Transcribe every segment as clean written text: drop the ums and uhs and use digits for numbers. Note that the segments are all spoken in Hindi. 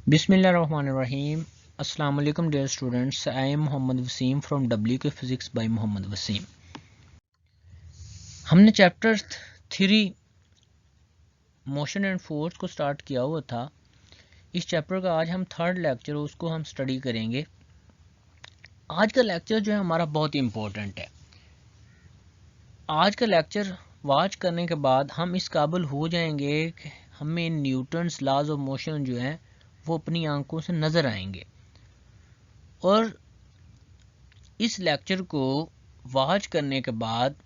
बिस्मिल्लाहिर्रहमानिर्रहीम। अस्सलाम वालेकुम dear students, I am Mohammad Waseem from WK physics by Mohammad Waseem. हमने चैप्टर 3 मोशन एंड फोर्स को स्टार्ट किया हुआ था। इस चैप्टर का आज हम थर्ड लेक्चर उसको हम स्टडी करेंगे। आज का लेक्चर जो है हमारा बहुत ही इम्पोर्टेंट है। आज का लेक्चर वॉच करने के बाद हम इस काबिल हो जाएंगे कि हमें न्यूटन्स लॉज ऑफ मोशन जो है वो अपनी आंखों से नज़र आएंगे, और इस लेक्चर को वॉच करने के बाद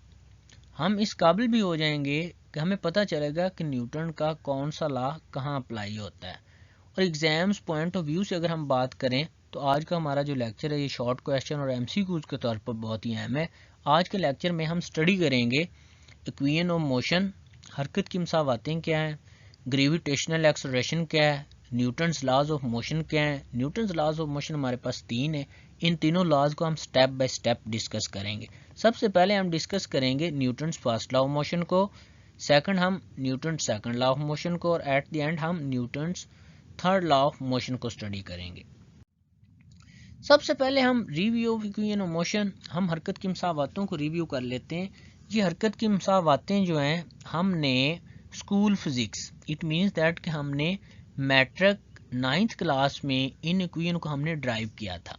हम इस काबिल भी हो जाएंगे कि हमें पता चलेगा कि न्यूटन का कौन सा लॉ कहाँ अप्लाई होता है। और एग्जाम्स पॉइंट ऑफ व्यू से अगर हम बात करें तो आज का हमारा जो लेक्चर है ये शॉर्ट क्वेश्चन और MCQs के तौर पर बहुत ही अहम है। आज के लेक्चर में हम स्टडी करेंगे इक्वेशन ऑफ मोशन, हरकत की मसावातें क्या हैं, ग्रेविटेशनल एक्सेलरेशन क्या है, न्यूटन्स लॉज ऑफ मोशन क्या है। न्यूटन्स लॉज ऑफ मोशन हमारे पास 3 है। इन तीनों लॉज को हम स्टेप बाय स्टेप डिस्कस करेंगे। सबसे पहले हम डिस्कस करेंगे Newton's first law of motion को, सेकंड हम Newton's second law of motion को, और एट द एंड हम Newton's third law of motion को स्टडी करेंगे। सबसे पहले हम review of equation of motion, हम हरकत की मसावातों को रिव्यू कर लेते हैं। ये हरकत की मसावातें जो हैं हमने school physics, it means that कि हमने मैट्रिक 9th क्लास में इन इक्वेशन को हमने ड्राइव किया था।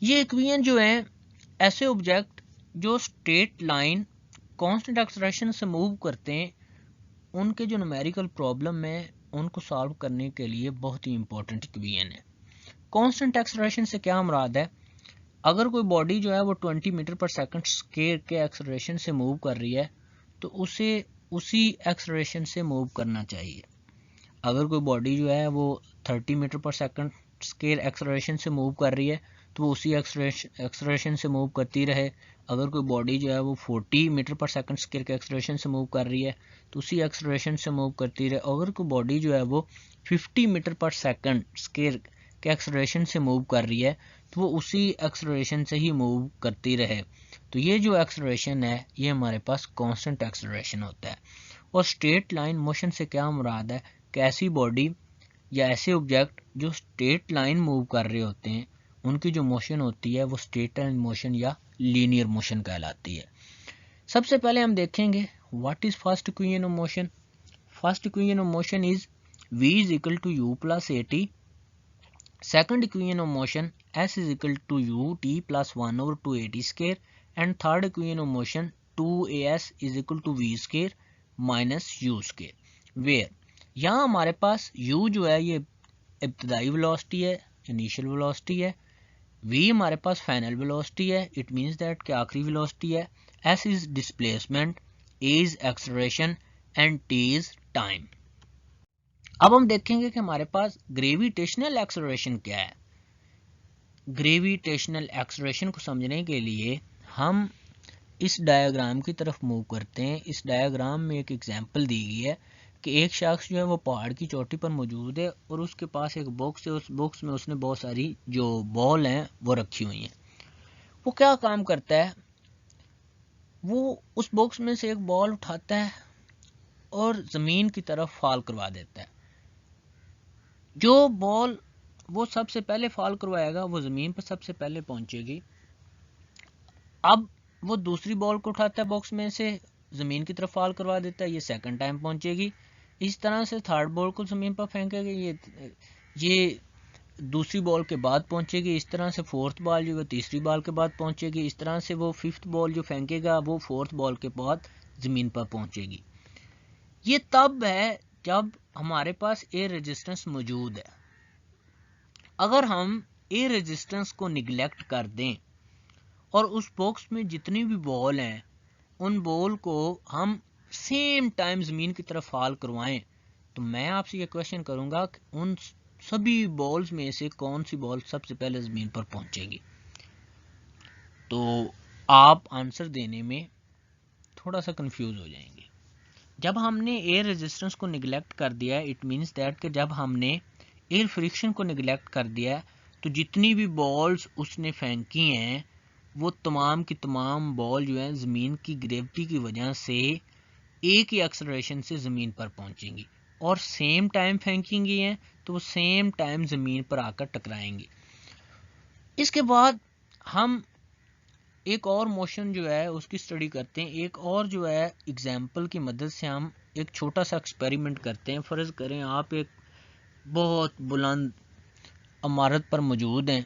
ये इक्वेशन जो है ऐसे ऑब्जेक्ट जो स्ट्रेट लाइन कांस्टेंट एक्सेलरेशन से मूव करते हैं, उनके जो न्यूमेरिकल प्रॉब्लम है उनको सॉल्व करने के लिए बहुत ही इंपॉर्टेंट इक्वेशन है। कांस्टेंट एक्सेलरेशन से क्या मुराद है? अगर कोई बॉडी जो है वो 20 मीटर पर सेकंड स्केयर के एक्सेलरेशन से मूव कर रही है तो उसे उसी एक्सेलरेशन से मूव करना चाहिए। अगर कोई बॉडी जो है वो 30 मीटर पर सेकंड स्केयर एक्सेलरेशन से मूव कर रही है तो वो उसी एक्सेलरेशन से मूव करती रहे। अगर कोई बॉडी जो है वो 40 मीटर पर सेकंड स्केयर के एक्सेलरेशन से मूव कर रही है तो उसी एक्सेलरेशन से मूव करती रहे। अगर कोई बॉडी जो है वो 50 मीटर पर सेकंड स्केयर के एक्सेलरेशन से मूव कर रही है तो वो उसी एक्सेलरेशन से ही मूव करती रहे। तो ये जो एक्सेलरेशन है ये हमारे पास कांस्टेंट एक्सेलरेशन होता है। और स्ट्रेट लाइन मोशन से क्या मुराद है कि ऐसी बॉडी या ऐसे ऑब्जेक्ट जो स्ट्रेट लाइन मूव कर रहे होते हैं उनकी जो मोशन होती है वो स्ट्रेट लाइन मोशन या लीनियर मोशन कहलाती है। सबसे पहले हम देखेंगे what is first equation of motion. First equation of motion is v is equal to u plus at। Second equation of motion s is equal to ut plus 1 over 2 at square। And third equation of motion 2as is equal to v square minus u square। Where यहाँ हमारे पास u जो है ये इब्तदाई वेलोसिटी है, इनिशियल वेलोसिटी है। v हमारे पास फाइनल वेलोसिटी है, इट मींस दैट कि आखिरी वेलोसिटी है। s is displacement, a is acceleration and t is time. अब हम देखेंगे कि हमारे पास ग्रेविटेशनल एक्सेलरेशन क्या है। ग्रेविटेशनल एक्सेलरेशन को समझने के लिए हम इस डायग्राम की तरफ मूव करते हैं। इस डायग्राम में एक एग्जांपल दी गई है कि एक शख्स जो है वो पहाड़ की चोटी पर मौजूद है और उसके पास एक बॉक्स है। उस बॉक्स में उसने बहुत सारी जो बॉल हैं वो रखी हुई हैं। वो क्या काम करता है, वो उस बॉक्स में से एक बॉल उठाता है और ज़मीन की तरफ फॉल करवा देता है। जो बॉल वो सबसे पहले फॉल करवाएगा वो ज़मीन पर सबसे पहले पहुंचेगी। अब वो दूसरी बॉल को उठाता है बॉक्स में से, ज़मीन की तरफ फॉल करवा देता है, ये सेकंड टाइम पहुंचेगी। इस तरह से थर्ड बॉल को ज़मीन पर फेंकेगा, ये दूसरी बॉल के बाद पहुंचेगी। इस तरह से फोर्थ बॉल जो है तीसरी बॉल के बाद पहुंचेगी। इस तरह से वो फिफ्थ बॉल जो फेंकेगा वो फोर्थ बॉल के बाद ज़मीन पर पहुंचेगी। ये तब है जब हमारे पास एयर रेजिस्टेंस मौजूद है। अगर हम एयर रेजिस्टेंस को निगलेक्ट कर दें और उस बॉक्स में जितनी भी बॉल हैं उन बॉल को हम सेम टाइम ज़मीन की तरफ फॉल करवाएं तो मैं आपसे ये क्वेश्चन करूंगा कि उन सभी बॉल्स में से कौन सी बॉल सबसे पहले ज़मीन पर पहुंचेगी। तो आप आंसर देने में थोड़ा सा कंफ्यूज हो जाएंगे। जब हमने एयर रेजिस्टेंस को निगलेक्ट कर दिया है, इट मीन्स दैट कि जब हमने एयर फ्रिक्शन को निगलेक्ट कर दिया है तो जितनी भी बॉल्स उसने फेंकी हैं वो तमाम की तमाम बॉल जो है ज़मीन की ग्रेविटी की वजह से एक ही एक्सेलरेशन से ज़मीन पर पहुंचेंगी। और सेम टाइम फेंकेंगे हैं तो वो सेम टाइम ज़मीन पर आकर टकराएंगे। इसके बाद हम एक और मोशन जो है उसकी स्टडी करते हैं। एक और जो है एग्जाम्पल की मदद से हम एक छोटा सा एक्सपेरिमेंट करते हैं। फ़र्ज़ करें आप एक बहुत बुलंद इमारत पर मौजूद हैं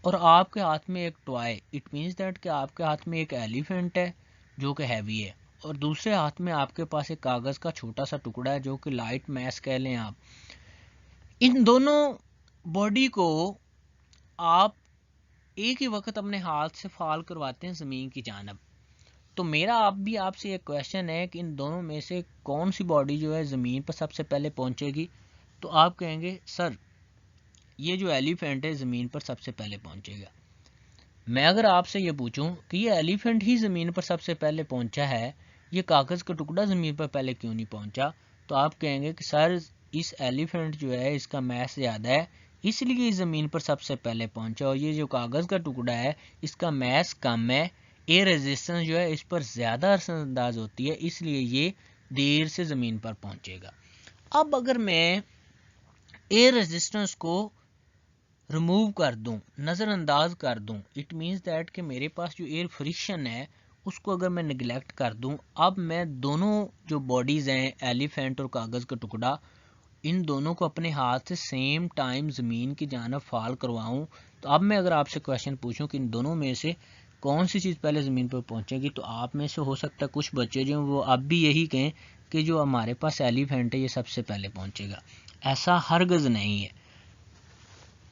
और आपके हाथ में एक टॉय, इट मीन्स दैट कि आपके हाथ में एक एलिफेंट है जो कि हैवी है, और दूसरे हाथ में आपके पास एक कागज़ का छोटा सा टुकड़ा है जो कि लाइट मैस कह लें आप। इन दोनों बॉडी को आप एक ही वक्त अपने हाथ से फॉल करवाते हैं ज़मीन की जानब। तो मेरा आपसे एक क्वेश्चन है कि इन दोनों में से कौन सी बॉडी जो है ज़मीन पर सबसे पहले पहुंचेगी। तो आप कहेंगे सर ये जो एलिफेंट है ज़मीन पर सबसे पहले पहुंचेगा। मैं अगर आपसे ये पूछूं कि ये एलिफेंट ही ज़मीन पर सबसे पहले पहुंचा है, ये कागज़ का टुकड़ा ज़मीन पर पहले क्यों नहीं पहुंचा, तो आप कहेंगे कि सर इस एलिफेंट जो है इसका मैस ज़्यादा है इसलिए इस ज़मीन पर सबसे पहले पहुंचा, और ये जो कागज़ का टुकड़ा है इसका मैस कम है, एयर रेजिस्टेंस जो है इस पर ज़्यादा असरअंदाज होती है, इसलिए ये देर से ज़मीन पर पहुंचेगा। अब अगर मैं एयर रेजिस्टेंस को रिमूव कर दूं, नज़रअंदाज कर दूं, इट मीन्स दैट कि मेरे पास जो एयर फ्रिक्शन है उसको अगर मैं निगलेक्ट कर दूं, अब मैं दोनों जो बॉडीज़ हैं एलिफेंट और कागज़ का टुकड़ा, इन दोनों को अपने हाथ से सेम टाइम ज़मीन की जानब फॉल करवाऊं, तो अब मैं अगर आपसे क्वेश्चन पूछूं कि इन दोनों में से कौन सी चीज़ पहले ज़मीन पर पहुंचेगी, तो आप में से हो सकता है कुछ बच्चे जो वो अब भी यही कहें कि जो हमारे पास एलिफेंट है ये सबसे पहले पहुंचेगा। ऐसा हरगिज़ नहीं है।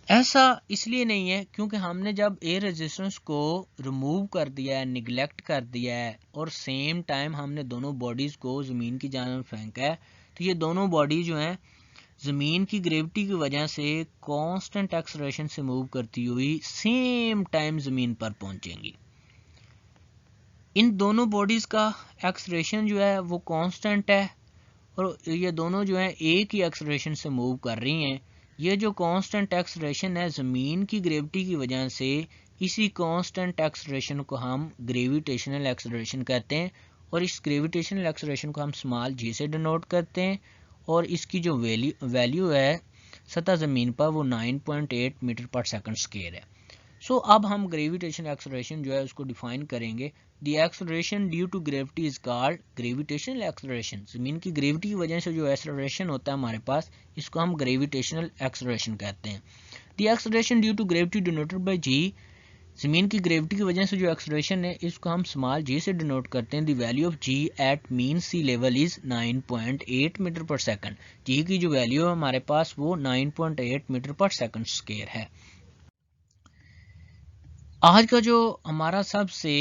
ऐसा इसलिए नहीं है क्योंकि हमने जब एयर रेजिस्टेंस को रिमूव कर दिया है, निगलेक्ट कर दिया है, और सेम टाइम हमने दोनों बॉडीज़ को ज़मीन की जानब फेंका है, तो ये दोनों बॉडी जो हैं ज़मीन की ग्रेविटी की वजह से कांस्टेंट एक्सेलरेशन से मूव करती हुई सेम टाइम ज़मीन पर पहुंचेंगी। इन दोनों बॉडीज़ का एक्सेलरेशन जो है वो कांस्टेंट है और ये दोनों जो है एक ही एक्सेलरेशन से मूव कर रही हैं। ये जो कांस्टेंट एक्सेलरेशन है ज़मीन की ग्रेविटी की वजह से, इसी कांस्टेंट एक्सेलरेशन को हम ग्रेविटेशनल एक्सेलरेशन कहते हैं, और इस ग्रेविटेशनल एक्सेलरेशन को हम स्मॉल जी से डिनोट करते हैं, और इसकी जो वैल्यू है सतह ज़मीन पर वो 9.8 मीटर पर सेकंड स्क्वायर है। सो अब हम ग्रेविटेशनल एक्सेलरेशन जो है उसको डिफाइन करेंगे। The acceleration due to gravity is called gravitational acceleration. ज़मीन की ग्रेविटी की वजह से जो एक्सेलरेशन होता है हमारे पास, इसको हम ग्रेविटेशनल एक्सेलरेशन कहते हैं। The acceleration due to gravity denoted by G. ज़मीन की ग्रेविटी की वजह से जो एक्सेलरेशन है इसको हम स्मॉल जी से डिनोट करते हैं। The value of ji eight mean C level is 9.8 metre पर सेकंड। जी की जो वैल्यू है हमारे पास वो 9.8 मीटर पर सेकंड स्क्वायर है। आज का जो हमारा सबसे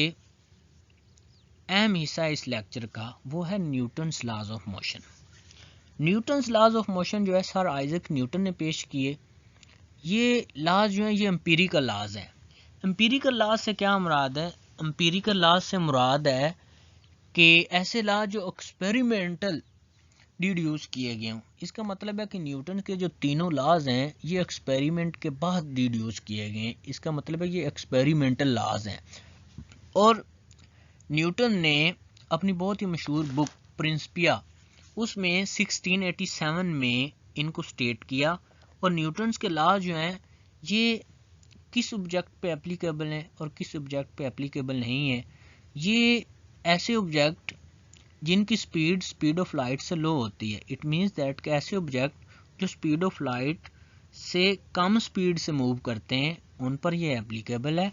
अहम हिस्सा है इस लेक्चर का वो है Newton's laws of motion. Newton's laws of motion जो है सर आइजैक न्यूटन ने पेश किए। ये लॉज जो है ये एम्पिरिकल लॉज है। एम्पिरिकल लॉज से क्या मुराद है? एम्पिरिकल लॉज से मुराद है कि ऐसे लॉज जो एक्सपेरिमेंटल डिड्यूस किए गए हों। इसका मतलब है कि न्यूटन के जो तीनों लॉज हैं ये एक्सपेरिमेंट के बाद डिड्यूस किए गए हैं। इसका मतलब है ये एक्सपेरिमेंटल लॉज हैं। और न्यूटन ने अपनी बहुत ही मशहूर बुक प्रिंसिपिया उसमें 1687 में इनको स्टेट किया। और न्यूटन्स के लॉ जो हैं ये किस ऑब्जेक्ट पे एप्लीकेबल हैं और किस ऑब्जेक्ट पे एप्लीकेबल नहीं है। ये ऐसे ऑब्जेक्ट जिनकी स्पीड ऑफ लाइट से लो होती है, इट मीन्स दैट कि ऐसे ऑब्जेक्ट जो स्पीड ऑफ लाइट से कम स्पीड से मूव करते हैं उन पर ये एप्लीकेबल है।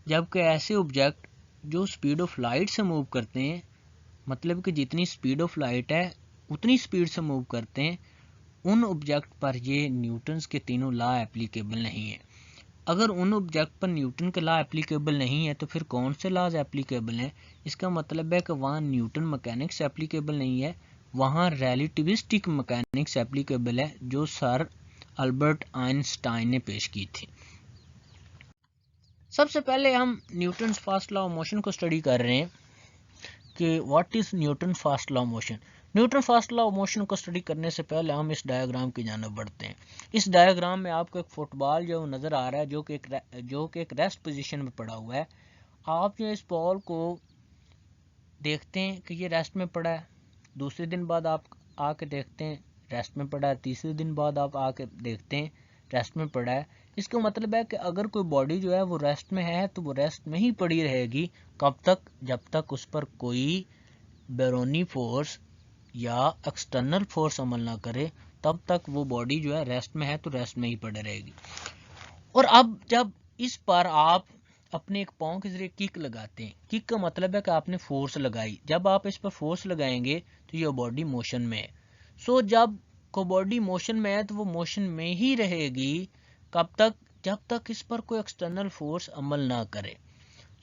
जबकि ऐसे ऑब्जेक्ट जो स्पीड ऑफ लाइट से मूव करते हैं, मतलब कि जितनी स्पीड ऑफ लाइट है उतनी स्पीड से मूव करते हैं, उन ऑब्जेक्ट पर ये न्यूटन्स के तीनों लॉ एप्लीकेबल नहीं है। अगर उन ऑब्जेक्ट पर न्यूटन के लॉ एप्लीकेबल नहीं है तो फिर कौन से लॉज एप्लीकेबल हैं? इसका मतलब है कि वहाँ न्यूटन मैकेनिक्स एप्लीकेबल नहीं है, वहाँ रिलेटिविस्टिक मैकेनिक्स एप्लीकेबल है जो सर अल्बर्ट आइंस्टाइन ने पेश की थी। सबसे पहले हम Newton's first law of motion को स्टडी कर रहे हैं कि what is Newton first law of motion. Newton first law of motion को स्टडी करने से पहले हम इस डायग्राम की जानिब बढ़ते हैं। इस डायग्राम में आपको एक फुटबॉल जो नज़र आ रहा है जो कि एक रेस्ट पोजीशन में पड़ा हुआ है। आप जो इस बॉल को देखते हैं कि ये रेस्ट में पड़ा है, दूसरे दिन बाद आप आके देखते हैं रेस्ट में पड़ा है, तीसरे दिन बाद आप आके देखते हैं रेस्ट में पड़ा है। इसका मतलब है कि अगर कोई बॉडी जो है वो रेस्ट में है तो वो रेस्ट में ही पड़ी रहेगी। कब तक? जब तक उस पर कोई बैरोनी फोर्स या एक्सटर्नल फोर्स अमल ना करे, तब तक वो बॉडी जो है रेस्ट में है तो रेस्ट में ही पड़े रहेगी। और अब जब इस पर आप अपने एक पाँव के जरिए किक लगाते हैं, किक का मतलब है कि आपने फोर्स लगाई। जब आप इस पर फोर्स लगाएंगे तो ये बॉडी मोशन में है। सो जब को बॉडी मोशन में है तो वो मोशन में ही रहेगी। कब तक? जब तक इस पर कोई एक्सटर्नल फोर्स अमल ना करे।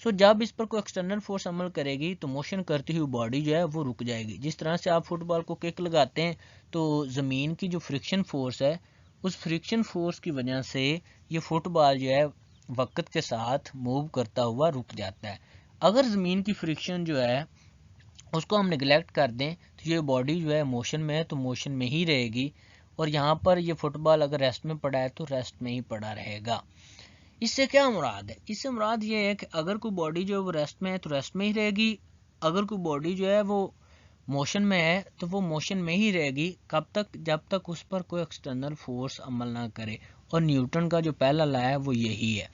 सो जब इस पर कोई एक्सटर्नल फोर्स अमल करेगी तो मोशन करती हुई बॉडी जो है वो रुक जाएगी। जिस तरह से आप फुटबॉल को किक लगाते हैं तो ज़मीन की जो फ्रिक्शन फोर्स है, उस फ्रिक्शन फोर्स की वजह से ये फुटबॉल जो है वक्त के साथ मूव करता हुआ रुक जाता है। अगर ज़मीन की फ्रिक्शन जो है उसको हम निगलेक्ट कर दें तो ये बॉडी जो है मोशन में है तो मोशन में ही रहेगी। और यहाँ पर ये फुटबॉल अगर रेस्ट में पड़ा है तो रेस्ट में ही पड़ा रहेगा। इससे क्या मुराद है? इससे मुराद ये है कि अगर कोई बॉडी जो है वो रेस्ट में है तो रेस्ट में ही रहेगी। अगर कोई बॉडी जो है वो मोशन में है तो वो मोशन में ही रहेगी। कब तक? जब तक उस पर कोई एक्सटर्नल फोर्स अमल ना करे। और न्यूटन का जो पहला लॉ है वो यही है।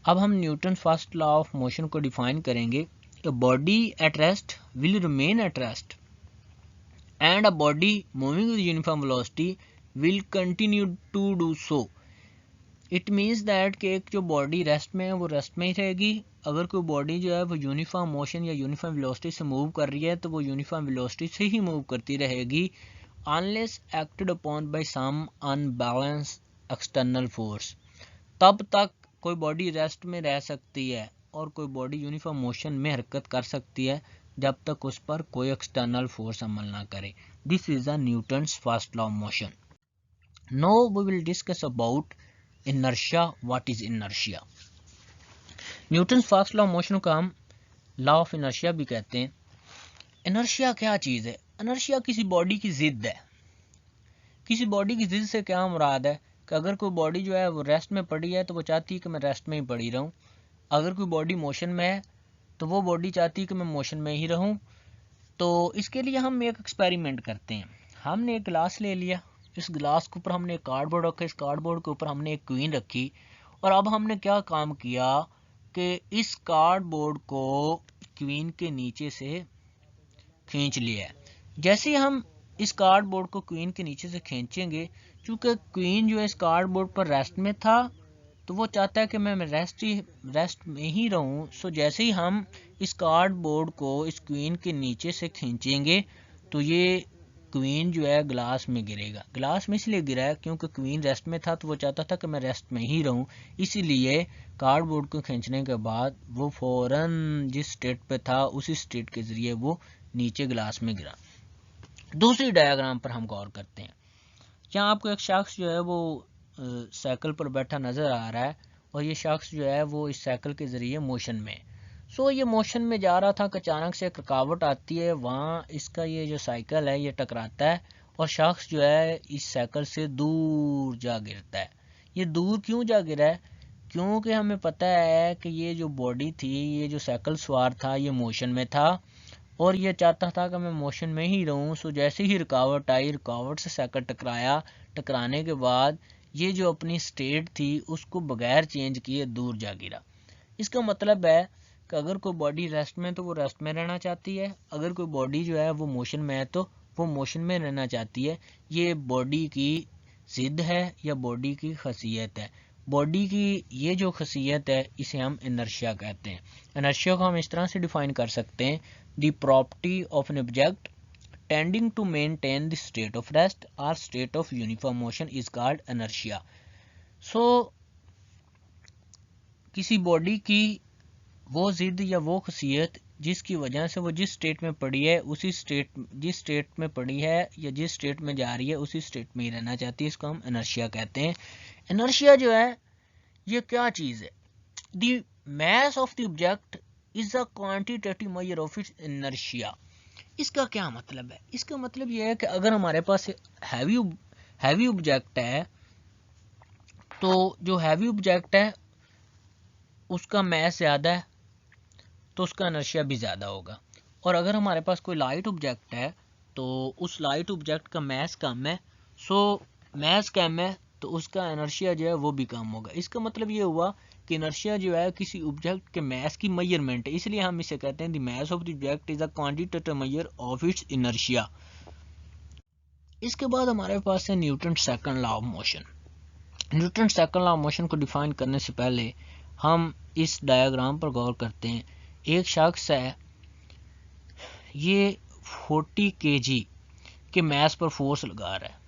अब हम Newton first law of motion को डिफाइन करेंगे। A body at rest will remain at rest and a body moving with uniform velocity will continue to do so. It means that कि एक जो बॉडी रेस्ट में है वो रेस्ट में ही रहेगी। अगर कोई बॉडी जो है वो यूनिफॉर्म मोशन या यूनिफॉर्म वेलोसिटी से मूव कर रही है तो वो यूनिफॉर्म वेलोसिटी से ही मूव करती रहेगी unless acted upon by some unbalanced external force। तब तक कोई बॉडी रेस्ट में रह सकती है और कोई बॉडी यूनिफॉर्म मोशन में हरकत कर सकती है जब तक उस पर कोई एक्सटर्नल फोर्स अमल ना करे। This is the Newton's first law of motion. Now we will discuss about inertia. What is inertia? Newton's first law of motion को हम लॉ ऑफ इनर्शिया भी कहते हैं। इनर्शिया क्या चीज़ है? इनर्शिया किसी बॉडी की जिद है। किसी बॉडी की जिद से क्या मुराद है कि अगर कोई बॉडी जो है वो रेस्ट में पड़ी है तो वो चाहती है कि मैं रेस्ट में ही पड़ी रहूं। अगर कोई बॉडी मोशन में है तो वो बॉडी चाहती है कि मैं मोशन में ही रहूं। तो इसके लिए हम एक एक्सपेरिमेंट करते हैं। हमने एक गिलास ले लिया, इस गिलास के ऊपर हमने एक कार्डबोर्ड रखा, इस कार्डबोर्ड के ऊपर हमने एक क्वीन रखी और अब हमने क्या काम किया कि इस कार्डबोर्ड को क्वीन के नीचे से खींच लिया है। जैसे ही हम इस कार्डबोर्ड को क्वीन के नीचे से खींचेंगे, चूंकि क्वीन जो है इस कार्डबोर्ड पर रेस्ट में था तो वो चाहता है कि मैं रेस्ट में ही रहूं। सो जैसे ही हम इस कार्डबोर्ड को इस क्वीन के नीचे से खींचेंगे तो ये क्वीन जो है ग्लास में गिरेगा। ग्लास में इसलिए गिरा है क्योंकि क्वीन रेस्ट में था तो वो चाहता था कि मैं रेस्ट में ही रहूं। इसीलिए कार्डबोर्ड को खींचने के बाद वो फौरन जिस स्टेट पे था उसी स्टेट के जरिए वो नीचे ग्लास में गिरा। दूसरी डायग्राम पर हम गौर करते हैं। यहाँ आपको एक शख्स जो है वो साइकिल पर बैठा नज़र आ रहा है और ये शख्स जो है वो इस साइकिल के ज़रिए मोशन में। सो ये मोशन में जा रहा था कि अचानक से एक रुकावट आती है, वहाँ इसका ये जो साइकिल है ये टकराता है और शख्स जो है इस साइकिल से दूर जा गिरता है। ये दूर क्यों जा गिरा है? क्योंकि हमें पता है कि ये जो बॉडी थी, ये जो साइकिल सवार था, ये मोशन में था और ये चाहता था कि मैं मोशन में ही रहूं। सो जैसे ही रुकावट आई, रुकावट से साइकिल टकराया, टकराने के बाद ये जो अपनी स्टेट थी उसको बगैर चेंज किए दूर जा गिरा। इसका मतलब है कि अगर कोई बॉडी रेस्ट में तो वो रेस्ट में रहना चाहती है, अगर कोई बॉडी जो है वो मोशन में है तो वो मोशन में रहना चाहती है। ये बॉडी की जिद है या बॉडी की खसियत है। बॉडी की ये जो खसियत है इसे हम इनर्शिया कहते हैं। इनर्शिया को हम इस तरह से डिफाइन कर सकते हैं, the property of an object tending to maintain the state of rest or state of uniform motion is called inertia। so किसी बॉडी की वो जिद या वो खसियत जिसकी वजह से वो जिस स्टेट में पड़ी है उसी स्टेट जिस स्टेट में पड़ी है या जिस स्टेट में जा रही है उसी स्टेट में ही रहना चाहती है, इसको हम इनर्शिया कहते हैं। इनर्शिया जो है ये क्या चीज़ है? The mass of the object is a quantitative measure of its inertia। इसका क्या मतलब है? इसका मतलब यह है कि अगर हमारे पास हैवी ऑब्जेक्ट है तो जो हैवी ऑब्जेक्ट है उसका मैस ज़्यादा है तो उसका इनर्शिया भी ज़्यादा होगा। और अगर हमारे पास कोई लाइट ऑब्जेक्ट है तो उस लाइट ऑब्जेक्ट का मास कम है, सो मास कम है तो उसका इनर्शिया जो है वो भी कम होगा। इसका मतलब ये हुआ कि इनर्शिया जो है किसी ऑब्जेक्ट के मास की मेजरमेंट है, इसलिए हम इसे कहते हैं the mass of the object is a quantitative measure of its inertia. इसके बाद हमारे पास है Newton second law of motion. Newton second law of motion को डिफाइन करने से पहले हम इस डायग्राम पर गौर करते हैं। एक शख्स है, ये 40 kg के मास पर फोर्स लगा रहा है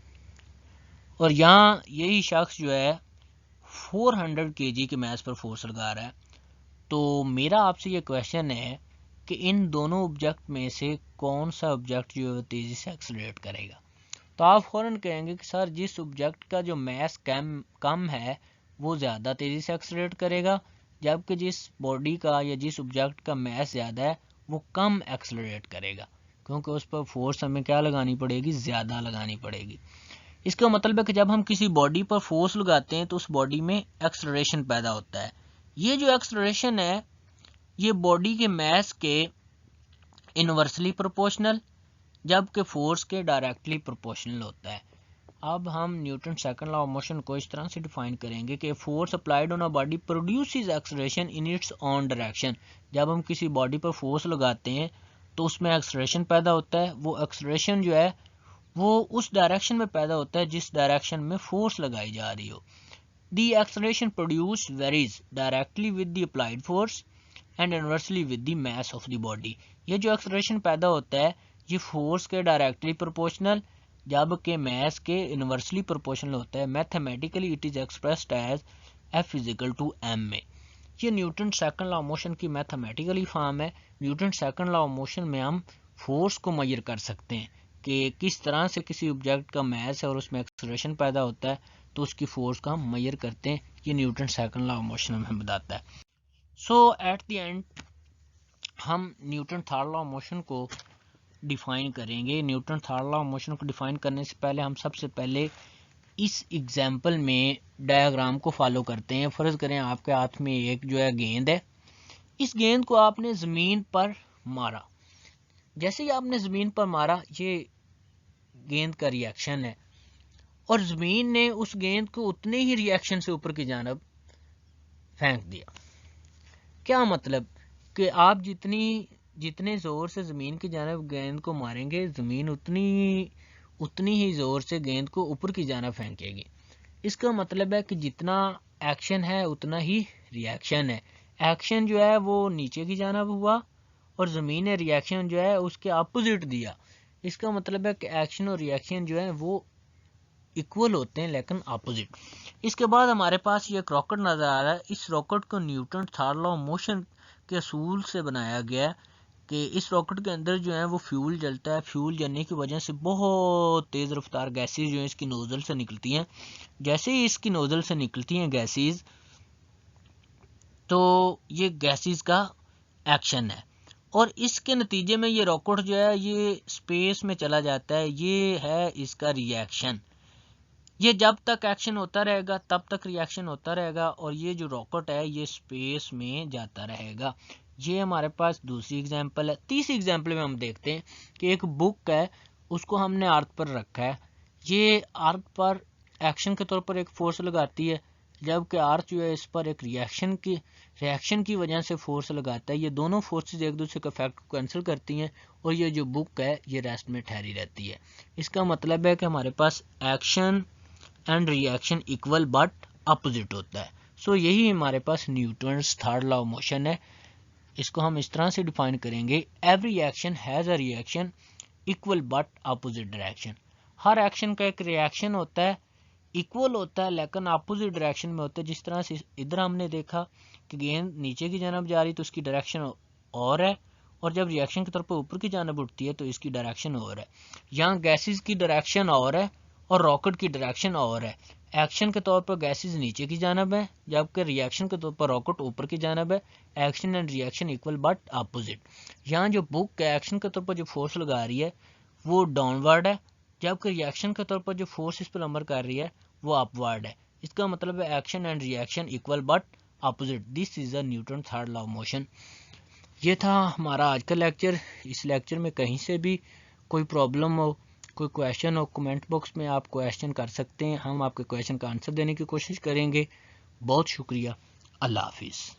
और यहाँ यही शख्स जो है 400 kg के मास पर फोर्स लगा रहा है। तो मेरा आपसे ये क्वेश्चन है कि इन दोनों ऑब्जेक्ट में से कौन सा ऑब्जेक्ट जो है तेजी से एक्सेलरेट करेगा। तो आप फौरन कहेंगे कि सर जिस ऑब्जेक्ट का जो मास कम है वो ज़्यादा तेज़ी से एक्सेलरेट करेगा, जबकि जिस बॉडी का या जिस ऑब्जेक्ट का मास ज़्यादा है वो कम एक्सेलरेट करेगा, क्योंकि उस पर फोर्स हमें क्या लगानी पड़ेगी, ज़्यादा लगानी पड़ेगी। इसका मतलब है कि जब हम किसी बॉडी पर फोर्स लगाते हैं तो उस बॉडी में एक्सेलरेशन पैदा होता है। ये जो एक्सेलरेशन है ये बॉडी के मास के इनवर्सली प्रोपोर्शनल जबकि फोर्स के डायरेक्टली प्रोपोर्शनल होता है। अब हम Newton second law of motion को इस तरह से डिफाइन करेंगे कि force applied on a body produces acceleration in its own direction. जब हम किसी बॉडी पर फोर्स लगाते हैं तो उसमें एक्सेलरेशन पैदा होता है। वो एक्सेलरेशन जो है वो उस डायरेक्शन में पैदा होता है जिस डायरेक्शन में फोर्स लगाई जा रही हो। The acceleration produced varies directly with the applied force and inversely with the mass of the body। ये जो एक्सेलरेशन पैदा होता है ये फोर्स के डायरेक्टली प्रोपोर्शनल जबकि मास के इनवर्सली प्रोपोर्शनल होता है। Mathematically it is expressed as F equal to m में। ये Newton second law of motion की मैथमेटिकली फॉर्म है। Newton second law of motion में हम फोर्स को मेजर कर सकते हैं कि किस तरह से किसी ऑब्जेक्ट का मास है और उसमें एक्सेलरेशन पैदा होता है तो उसकी फोर्स का हम मेजर करते हैं। ये Newton second law of motion हमें बताता है। सो एट द एंड हम Newton third law of motion को डिफाइन करेंगे। Newton third law of motion को डिफाइन करने से पहले हम सबसे पहले इस एग्जाम्पल में डायग्राम को फॉलो करते हैं। फर्ज करें आपके हाथ में एक जो है गेंद है, इस गेंद को आपने ज़मीन पर मारा। जैसे ही आपने ज़मीन पर मारा ये गेंद का रिएक्शन है और ज़मीन ने उस गेंद को उतने ही रिएक्शन से ऊपर की जानब फेंक दिया। क्या मतलब कि आप जितने ज़ोर से ज़मीन की जानब गेंद को मारेंगे ज़मीन उतनी ही ज़ोर से गेंद को ऊपर की जानब फेंकेगी। इसका मतलब है कि जितना एक्शन है उतना ही रिएक्शन है। एक्शन जो है वो नीचे की जानब हुआ और ज़मीन ने रिएक्शन जो है उसके अपोजिट दिया। इसका मतलब है कि एक्शन और रिएक्शन जो है वो इक्वल होते हैं लेकिन अपोजिट। इसके बाद हमारे पास ये एक रॉकेट नज़र आ रहा है। इस रॉकेट को Newton third law of motion के असूल से बनाया गया है कि इस रॉकेट के अंदर जो है वो फ्यूल जलता है। फ्यूल जलने की वजह से बहुत तेज़ रफ्तार गैसेज जो है इसकी नोज़ल से निकलती हैं। जैसे ही इसकी नोज़ल से निकलती हैं गैसेज तो ये गैसेज का एक्शन है और इसके नतीजे में ये रॉकेट जो है ये स्पेस में चला जाता है। ये है इसका रिएक्शन। ये जब तक एक्शन होता रहेगा तब तक रिएक्शन होता रहेगा और ये जो रॉकेट है ये स्पेस में जाता रहेगा। ये हमारे पास दूसरी एग्जांपल है। तीसरी एग्जांपल में हम देखते हैं कि एक बुक है, उसको हमने अर्थ पर रखा है। ये अर्थ पर एक्शन के तौर पर एक फोर्स लगाती है जबकि अर्थ जो है इस पर एक रिएक्शन की वजह से फोर्स लगाता है। ये दोनों फोर्सेस एक दूसरे के इफेक्ट को कैंसिल करती हैं और ये जो बुक है ये रेस्ट में ठहरी रहती है। इसका मतलब है कि हमारे पास action and reaction equal but opposite होता है। सो यही हमारे पास Newton's third law of motion है। इसको हम इस तरह से डिफाइन करेंगे, every action has a reaction equal but opposite direction. हर एक्शन का एक रिएक्शन होता है, इक्वल होता है लेकिन अपोजिट डायरेक्शन में होता है। जिस तरह से इधर हमने देखा कि गेंद नीचे की जानब जा रही तो उसकी डायरेक्शन और है और जब रिएक्शन के तौर पर ऊपर की जानब उठती है तो इसकी डायरेक्शन और है। यहाँ गैसेस की डायरेक्शन और है और रॉकेट की डायरेक्शन और है। एक्शन के तौर पर गैसेस नीचे की जानब है जबकि रिएक्शन के तौर पर रॉकेट ऊपर की जानब है। Action and reaction equal but opposite. यहाँ जो बुक है एक्शन के तौर पर जो फोर्स लगा रही है वो डाउनवर्ड है जबकि रिएक्शन के तौर पर जो फोर्स इस पर अमल कर रही है वो अपवर्ड है। इसका मतलब है action and reaction equal but opposite. This is a Newton third law of motion. ये था हमारा आज का लेक्चर। इस लेक्चर में कहीं से भी कोई प्रॉब्लम हो, कोई क्वेश्चन हो, कमेंट बॉक्स में आप क्वेश्चन कर सकते हैं, हम आपके क्वेश्चन का आंसर देने की कोशिश करेंगे। बहुत शुक्रिया। अल्लाह हाफिज़।